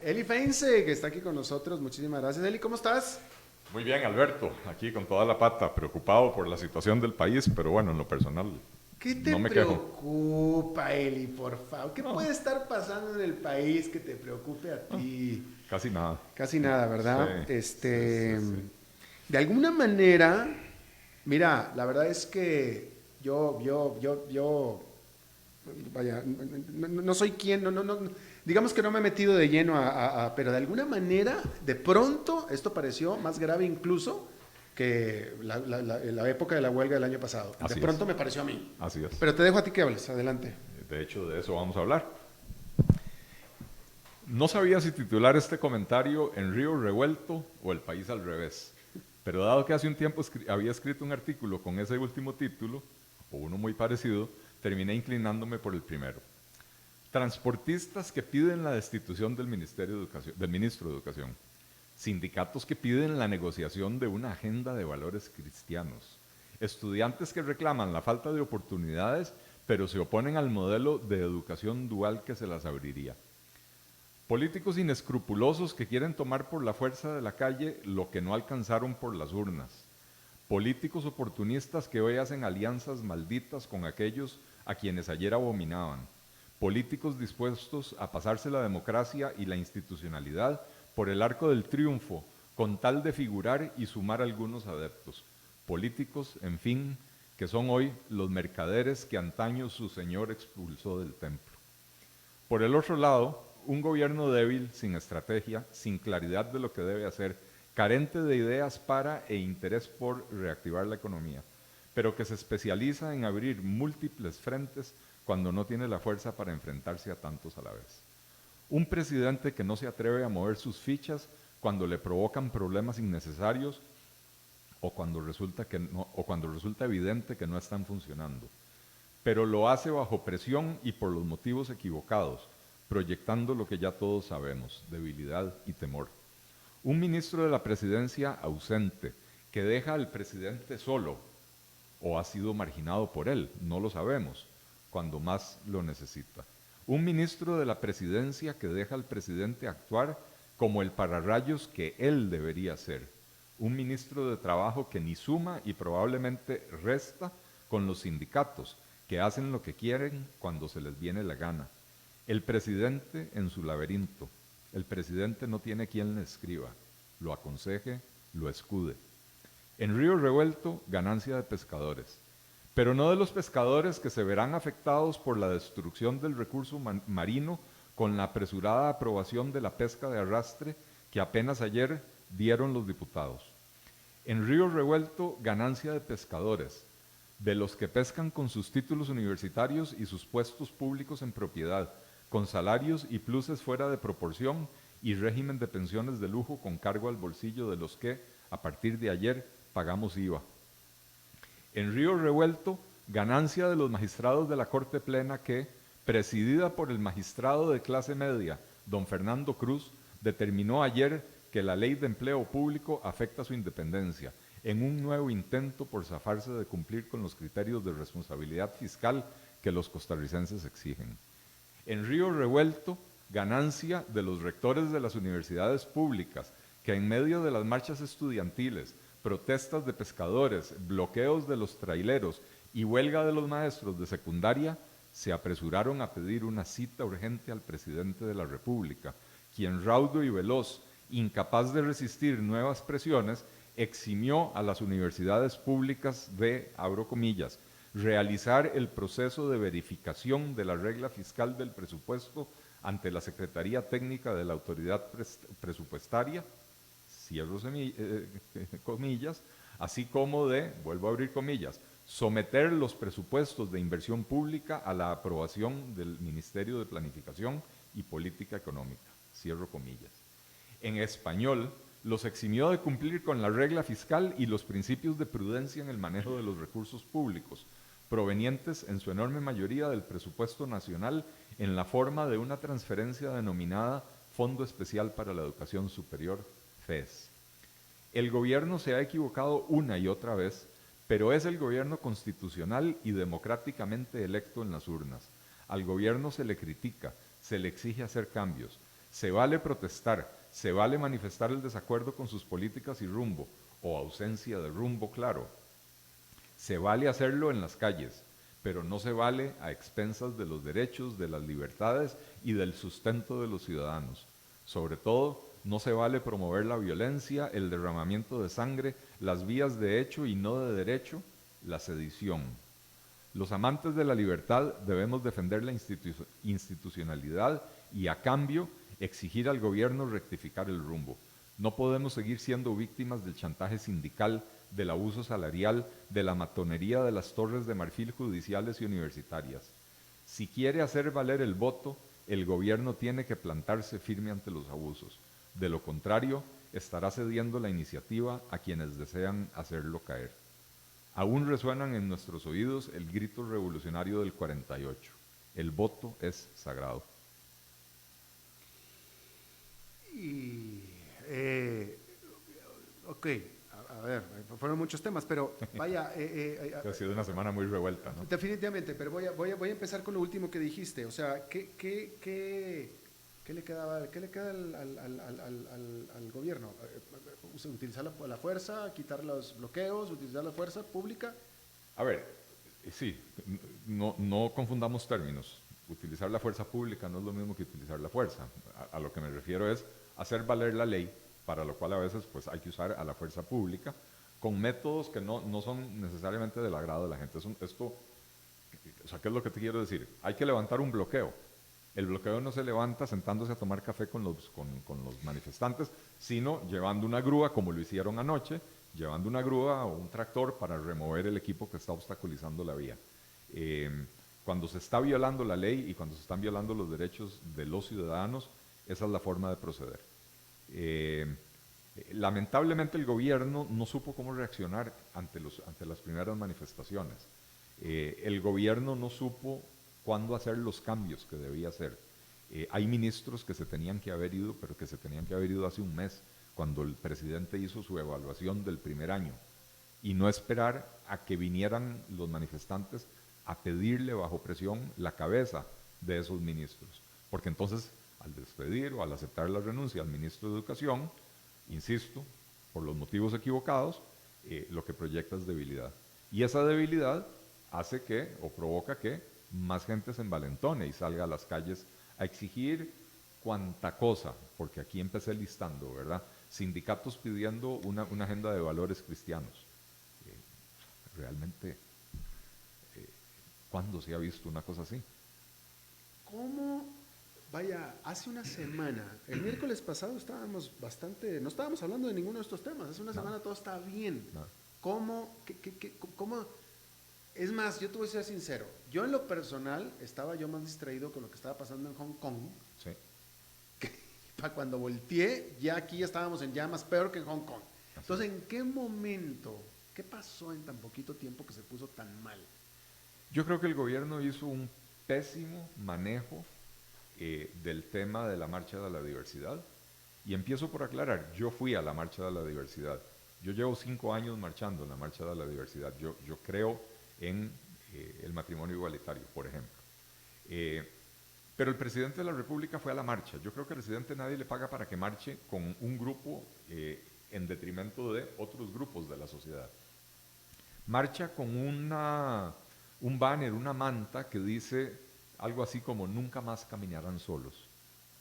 Eli Feinse, que está aquí con nosotros. Muchísimas gracias. Eli, ¿cómo estás? Muy bien, Alberto, aquí con toda la pata, preocupado por la situación del país, pero bueno, en lo personal ¿Qué te no me quejo. preocupa, Eli, por favor? ¿Qué No, puede estar pasando en el país que te preocupe a no, ti? casi nada. Casi nada, Sí, ¿verdad? sí. De alguna manera, mira, la verdad es que yo, vaya, no soy quien, digamos que no me he metido de lleno pero de alguna manera, de pronto, esto pareció más grave incluso que la época de la huelga del año pasado. De Así pronto es, me pareció a mí. así es. Pero te dejo a ti que hables, adelante. De hecho, de eso vamos a hablar. No sabía si titular este comentario En Río Revuelto o El País al Revés, pero dado que hace un tiempo había escrito un artículo con ese último título, o uno muy parecido, terminé inclinándome por el primero. Transportistas que piden la destitución del Ministerio de Educación, del ministro de Educación. Sindicatos que piden la negociación de una agenda de valores cristianos. Estudiantes que reclaman la falta de oportunidades, pero se oponen al modelo de educación dual que se las abriría. Políticos inescrupulosos que quieren tomar por la fuerza de la calle lo que no alcanzaron por las urnas. Políticos oportunistas que hoy hacen alianzas malditas con aquellos a quienes ayer abominaban. Políticos dispuestos a pasarse la democracia y la institucionalidad por el arco del triunfo, con tal de figurar y sumar algunos adeptos. Políticos, en fin, que son hoy los mercaderes que antaño su señor expulsó del templo. Por el otro lado, un gobierno débil, sin estrategia, sin claridad de lo que debe hacer, carente de ideas para e interés por reactivar la economía, pero que se especializa en abrir múltiples frentes cuando no tiene la fuerza para enfrentarse a tantos a la vez. Un presidente que no se atreve a mover sus fichas cuando le provocan problemas innecesarios o cuando resulta evidente que no están funcionando, pero lo hace bajo presión y por los motivos equivocados, proyectando lo que ya todos sabemos, debilidad y temor. Un ministro de la presidencia ausente, que deja al presidente solo, o ha sido marginado por él, no lo sabemos, cuando más lo necesita. Un ministro de la presidencia que deja al presidente actuar como el pararrayos que él debería ser. Un ministro de trabajo que ni suma y probablemente resta con los sindicatos, que hacen lo que quieren cuando se les viene la gana. El presidente en su laberinto. El presidente no tiene quien le escriba, lo aconseje, lo escude. En Río Revuelto, ganancia de pescadores, pero no de los pescadores que se verán afectados por la destrucción del recurso marino con la apresurada aprobación de la pesca de arrastre que apenas ayer dieron los diputados. En Río Revuelto, ganancia de pescadores, de los que pescan con sus títulos universitarios y sus puestos públicos en propiedad, con salarios y pluses fuera de proporción y régimen de pensiones de lujo con cargo al bolsillo de los que, a partir de ayer, pagamos IVA. En Río Revuelto, ganancia de los magistrados de la Corte Plena que, presidida por el magistrado de clase media, don Fernando Cruz, determinó ayer que la ley de empleo público afecta su independencia, en un nuevo intento por zafarse de cumplir con los criterios de responsabilidad fiscal que los costarricenses exigen. En Río Revuelto, ganancia de los rectores de las universidades públicas, que en medio de las marchas estudiantiles, protestas de pescadores, bloqueos de los traileros y huelga de los maestros de secundaria, se apresuraron a pedir una cita urgente al presidente de la República, quien raudo y veloz, incapaz de resistir nuevas presiones, eximió a las universidades públicas de, abro comillas, realizar el proceso de verificación de la regla fiscal del presupuesto ante la Secretaría Técnica de la Autoridad Presupuestaria, cierro comillas, así como de, vuelvo a abrir comillas, someter los presupuestos de inversión pública a la aprobación del Ministerio de Planificación y Política Económica, cierro comillas. En español, los eximió de cumplir con la regla fiscal y los principios de prudencia en el manejo de los recursos públicos, provenientes en su enorme mayoría del presupuesto nacional en la forma de una transferencia denominada Fondo Especial para la Educación Superior, FES. El gobierno se ha equivocado una y otra vez, pero es el gobierno constitucional y democráticamente electo en las urnas. Al gobierno se le critica, se le exige hacer cambios, Se vale protestar, se vale manifestar el desacuerdo con sus políticas y rumbo, o ausencia de rumbo claro. Se vale hacerlo en las calles, pero no se vale a expensas de los derechos, de las libertades y del sustento de los ciudadanos. Sobre todo, no se vale promover la violencia, el derramamiento de sangre, las vías de hecho y no de derecho, la sedición. Los amantes de la libertad debemos defender la institucionalidad y, a cambio, exigir al gobierno rectificar el rumbo. No podemos seguir siendo víctimas del chantaje sindical, del abuso salarial, de la matonería de las torres de marfil judiciales y universitarias. Si quiere hacer valer el voto, el gobierno tiene que plantarse firme ante los abusos. De lo contrario, estará cediendo la iniciativa a quienes desean hacerlo caer. Aún resuenan en nuestros oídos el grito revolucionario del 48. El voto es sagrado. Y, ok, a ver, fueron muchos temas, pero vaya... Ha sido una semana muy revuelta, ¿no? Definitivamente, pero voy a empezar con lo último que dijiste. O sea, ¿qué le queda al gobierno? ¿Utilizar la fuerza, quitar los bloqueos, utilizar la fuerza pública? A ver, sí, no confundamos términos. Utilizar la fuerza pública no es lo mismo que utilizar la fuerza. A lo que me refiero es hacer valer la ley, para lo cual a veces pues, hay que usar a la fuerza pública con métodos que no son necesariamente del agrado de la gente. O sea, ¿qué es lo que te quiero decir? Hay que levantar un bloqueo. El bloqueo no se levanta sentándose a tomar café con los manifestantes, sino llevando una grúa, como lo hicieron anoche, llevando una grúa o un tractor para remover el equipo que está obstaculizando la vía. Cuando se está violando la ley y cuando se están violando los derechos de los ciudadanos, esa es la forma de proceder. Lamentablemente el gobierno no supo cómo reaccionar ante las primeras manifestaciones. El gobierno no supo cuándo hacer los cambios que debía hacer. Hay ministros que se tenían que haber ido, pero que se tenían que haber ido hace un mes, cuando el presidente hizo su evaluación del primer año, y no esperar a que vinieran los manifestantes a pedirle bajo presión la cabeza de esos ministros. Porque entonces, al despedir o al aceptar la renuncia al ministro de Educación, insisto, por los motivos equivocados, lo que proyecta es debilidad. Y esa debilidad hace que, o provoca que, más gente se envalentone y salga a las calles a exigir cuanta cosa, porque aquí empecé listando, ¿verdad? Sindicatos pidiendo una agenda de valores cristianos. Realmente, ¿cuándo se ha visto una cosa así? ¿Cómo? Vaya, hace una semana, el miércoles pasado estábamos bastante, no estábamos hablando de ninguno de estos temas, hace una semana todo está bien. ¿Cómo? ¿Cómo? Es más, yo te voy a ser sincero, yo en lo personal estaba yo más distraído con lo que estaba pasando en Hong Kong. Sí. Para cuando volteé, ya aquí ya estábamos en llamas, peor que en Hong Kong. Entonces, ¿en qué momento, qué pasó en tan poquito tiempo que se puso tan mal? Yo creo que el gobierno hizo un pésimo manejo del tema de la Marcha de la Diversidad. Y empiezo por aclarar, yo fui a la Marcha de la Diversidad. Yo llevo 5 años marchando en la Marcha de la Diversidad. Yo creo en el matrimonio igualitario, por ejemplo. Pero el presidente de la República fue a la marcha. Yo creo que al presidente nadie le paga para que marche con un grupo en detrimento de otros grupos de la sociedad. Marcha con un banner, una manta que dice algo así como nunca más caminarán solos.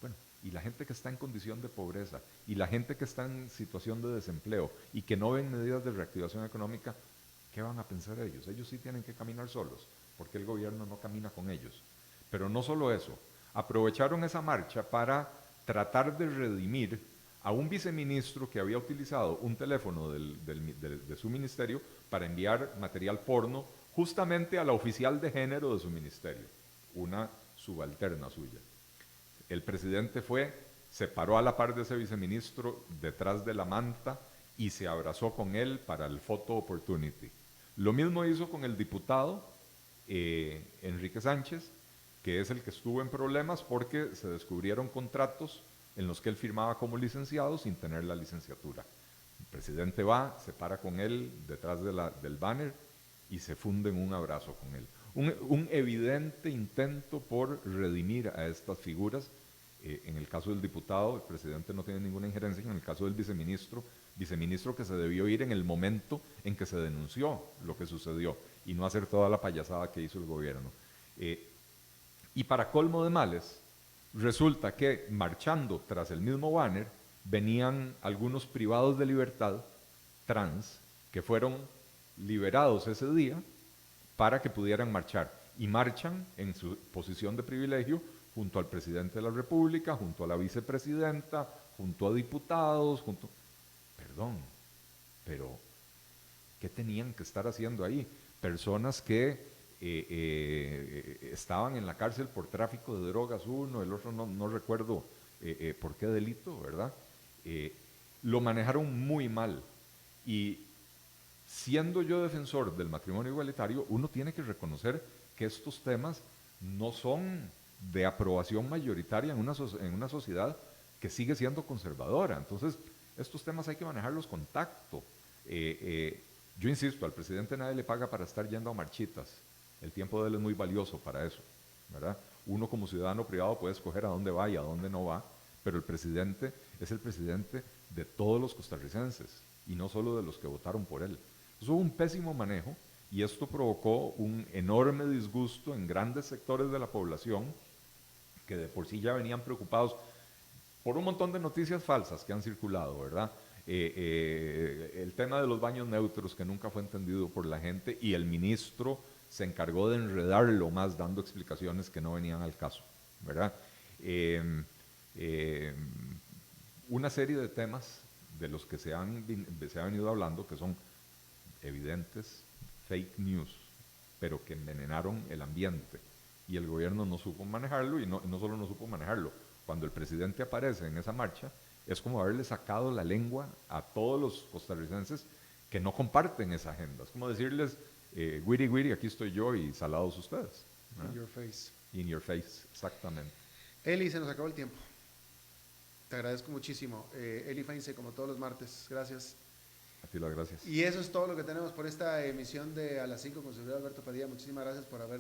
Bueno, y la gente que está en condición de pobreza, y la gente que está en situación de desempleo, y que no ven medidas de reactivación económica, ¿qué van a pensar ellos? Ellos sí tienen que caminar solos, porque el gobierno no camina con ellos. Pero no solo eso, aprovecharon esa marcha para tratar de redimir a un viceministro que había utilizado un teléfono de su ministerio para enviar material porno justamente a la oficial de género de su ministerio, una subalterna suya. El presidente se paró a la par de ese viceministro detrás de la manta y se abrazó con él para el photo opportunity. Lo mismo hizo con el diputado Enrique Sánchez, que es el que estuvo en problemas porque se descubrieron contratos en los que él firmaba como licenciado sin tener la licenciatura. El presidente va, se para con él detrás del banner y se funde en un abrazo con él. Un evidente intento por redimir a estas figuras En el caso del diputado, el presidente no tiene ninguna injerencia. En el caso del viceministro que se debió ir en el momento en que se denunció lo que sucedió y no hacer toda la payasada que hizo el gobierno. Y para colmo de males, resulta que marchando tras el mismo banner venían algunos privados de libertad trans que fueron liberados ese día para que pudieran marchar. Y marchan en su posición de privilegio junto al presidente de la República, junto a la vicepresidenta, junto a diputados, Perdón, pero ¿qué tenían que estar haciendo ahí? Personas que estaban en la cárcel por tráfico de drogas, uno, el otro no recuerdo por qué delito, ¿verdad? Lo manejaron muy mal. Y siendo yo defensor del matrimonio igualitario, uno tiene que reconocer que estos temas no son de aprobación mayoritaria en una sociedad que sigue siendo conservadora. Entonces, estos temas hay que manejarlos con tacto. Yo insisto, al presidente nadie le paga para estar yendo a marchitas. El tiempo de él es muy valioso para eso, ¿verdad? Uno como ciudadano privado puede escoger a dónde va y a dónde no va, pero el presidente es el presidente de todos los costarricenses y no solo de los que votaron por él. Entonces hubo un pésimo manejo y esto provocó un enorme disgusto en grandes sectores de la población que de por sí ya venían preocupados por un montón de noticias falsas que han circulado, ¿verdad? El tema de los baños neutros que nunca fue entendido por la gente y el ministro se encargó de enredarlo más dando explicaciones que no venían al caso, ¿verdad? Una serie de temas de los que se ha venido hablando que son evidentes fake news, pero que envenenaron el ambiente y el gobierno no supo manejarlo y no solo no supo manejarlo, cuando el presidente aparece en esa marcha es como haberle sacado la lengua a todos los costarricenses que no comparten esa agenda, es como decirles wiri wiri, aquí estoy yo y salados ustedes, ¿verdad? In your face. In your face, exactamente. Eli, se nos acabó el tiempo. Te agradezco muchísimo. Eli Feinse, como todos los martes. Gracias. A ti las gracias. Y eso es todo lo que tenemos por esta emisión de A las 5 con su servidor Alberto Padilla. Muchísimas gracias por haber